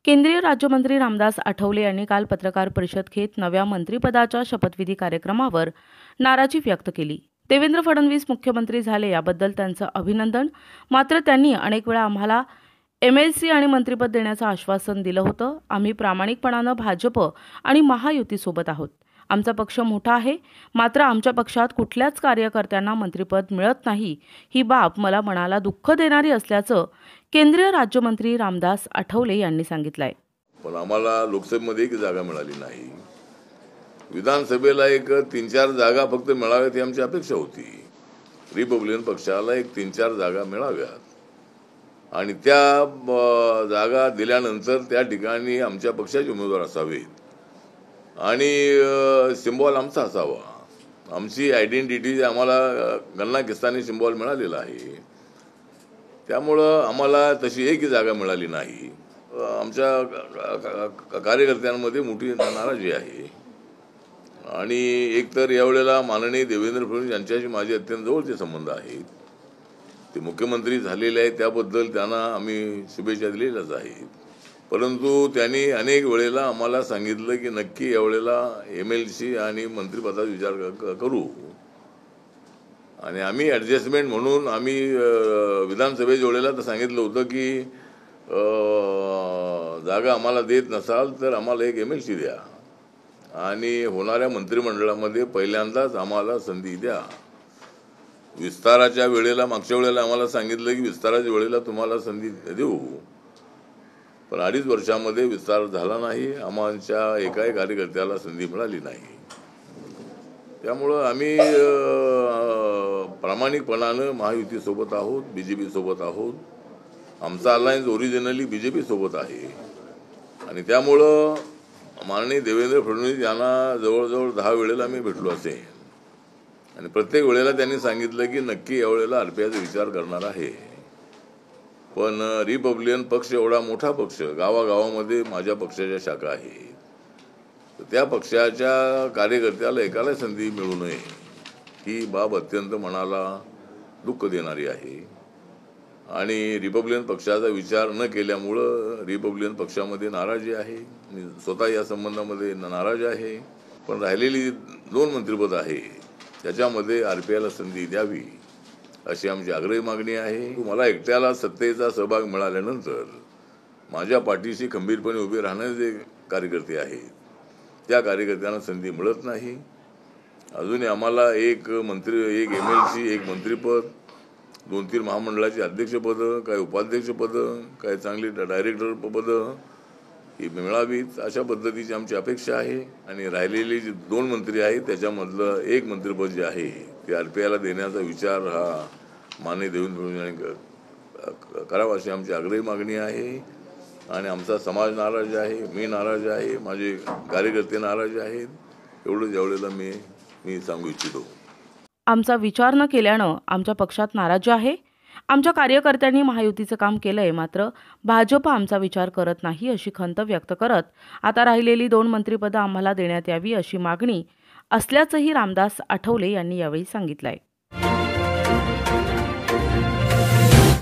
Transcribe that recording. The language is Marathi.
केंद्रीय राज्यमंत्री रामदास आठवले यांनी काल पत्रकार परिषद घेत नव्या मंत्रिपदाच्या शपथविधी कार्यक्रमावर नाराजी व्यक्त केली। देवेंद्र फडणवीस मुख्यमंत्री झाले याबद्दल त्यांचं अभिनंदन, मात्र त्यांनी अनेक वेळा आम्हाला एमएलसी आणि मंत्रिपद देण्याचं आश्वासन दिलं होतं। आम्ही प्रामाणिकपणानं भाजप आणि महायुतीसोबत आहोत। आमचा पक्ष मोठा आहे, मात्र आमच्या पक्षात कुठल्याच कार्यकर्त्यांना मंत्रिपद मिळत नाही, ही बाब मला मनाला दुःख देणारी असल्याचं केंद्रीय राज्यमंत्री रामदास आठवले यांनी सांगितलंय। पण आम्हाला लोकसभेमध्ये एक जागा मिळाली नाही, विधानसभेला एक 3-4 जागा फक्त मिळाव्यात ही आमची अपेक्षा होती। रिपब्लिकन पक्षाला एक 3-4 जागा मिळाव्यात आणि त्या जागा दिल्यानंतर त्या ठिकाणी आमच्या पक्षाचे उमेदवार असावेत आणि सिम्बॉल आमचा असावा। आमची आयडेंटिटी आम्हाला गन्नाकिस्तानी सिम्बॉल मिळालेला आहे, त्यामुळं आम्हाला तशी एकही जागा मिळाली नाही। आमच्या कार्यकर्त्यांमध्ये मोठी नाराजी आहे आणि एकतर यावेळेला माननीय देवेंद्र फडणवीस यांच्याशी माझे अत्यंत जवळचे संबंध आहेत। ते मुख्यमंत्री झालेले आहेत, त्याबद्दल त्यांना आम्ही शुभेच्छा दिलेल्याच आहेत, परंतु त्यांनी अनेक वेळेला आम्हाला सांगितलं की नक्की यावेळेला एमएलसी आणि मंत्रिपदाचा विचार करू आणि आम्ही ॲडजस्टमेंट म्हणून आम्ही विधानसभेच्या वेळेला तर सांगितलं होतं की जागा आम्हाला देत नसाल तर आम्हाला एक एमएलसी द्या आणि होणाऱ्या मंत्रिमंडळामध्ये पहिल्यांदाच आम्हाला संधी द्या। विस्ताराच्या वेळेला मागच्या वेळेला आम्हाला सांगितलं की विस्ताराच्या वेळेला तुम्हाला संधी देऊ, पण 2.5 वर्षामध्ये विस्तार झाला नाही, आमच्या एकाही कार्यकर्त्याला संधी मिळाली नाही। त्यामुळं आम्ही प्रामाणिकपणानं महायुतीसोबत आहोत, बीजेपी सोबत आहोत। आमचा अलायन्स ओरिजिनली बीजेपी सोबत आहे आणि त्यामुळं माननीय देवेंद्र फडणवीस यांना जवळजवळ 10 वेळेला मी भेटलो असेल आणि प्रत्येक वेळेला त्यांनी सांगितलं की नक्की यावेळेला आरपीआयचा विचार करणार आहे, पण रिपब्लिकन पक्ष एवढा मोठा पक्ष, गावागावामध्ये माझ्या पक्षाच्या शाखा आहेत, तर त्या पक्षाच्या कार्यकर्त्याला एकाला संधी मिळू नये ही बाब अत्यंत मनाला दुःख देणारी आहे आणि रिपब्लिकन पक्षाचा विचार न केल्यामुळं रिपब्लिकन पक्षामध्ये नाराजी आहे। मी स्वतः या संबंधामध्ये नाराज आहे, पण राहिलेली 2 मंत्रिपद आहे त्याच्यामध्ये आरपीआयला संधी द्यावी अशी आमची आग्रही मागणी आहे। मला एकट्याला सत्तेचा सहभाग मिळाल्यानंतर माझ्या पाठीशी खंबीरपणे उभे राहणारे जे कार्यकर्ते आहेत त्या कार्यकर्त्यांना संधी मिळत नाही। अजूनही आम्हाला एक एमएलसी, एक मंत्रिपद, 2-3 महामंडळाची अध्यक्षपदं, काही उपाध्यक्षपदं, काही चांगली डायरेक्टर पदं ही मिळावीत अशा पद्धतीची आमची अपेक्षा आहे आणि राहिलेली जी 2 मंत्री आहेत त्याच्यामधलं एक मंत्रिपद जे आहे ते आरपीआयला देण्याचा विचार हा माननीय देवेंद्र फडणवीस यांनी करावा अशी आमची आग्रही मागणी आहे आणि आमचा समाज नाराज आहे, मी नाराज आहे, माझे कार्यकर्ते नाराज आहेत, एवढंच यावेळेला मी सांगू इच्छितो। आमचा विचार न केल्यानं आमच्या पक्षात नाराजी आहे। आमच्या कार्यकर्त्यांनी महायुतीचं काम केलंय, मात्र भाजप आमचा विचार करत नाही अशी खंत व्यक्त करत आता राहिलेली 2 मंत्रिपदं आम्हाला देण्यात यावी अशी मागणी असल्याचंही रामदास आठवले यांनी यावेळी सांगितलंय।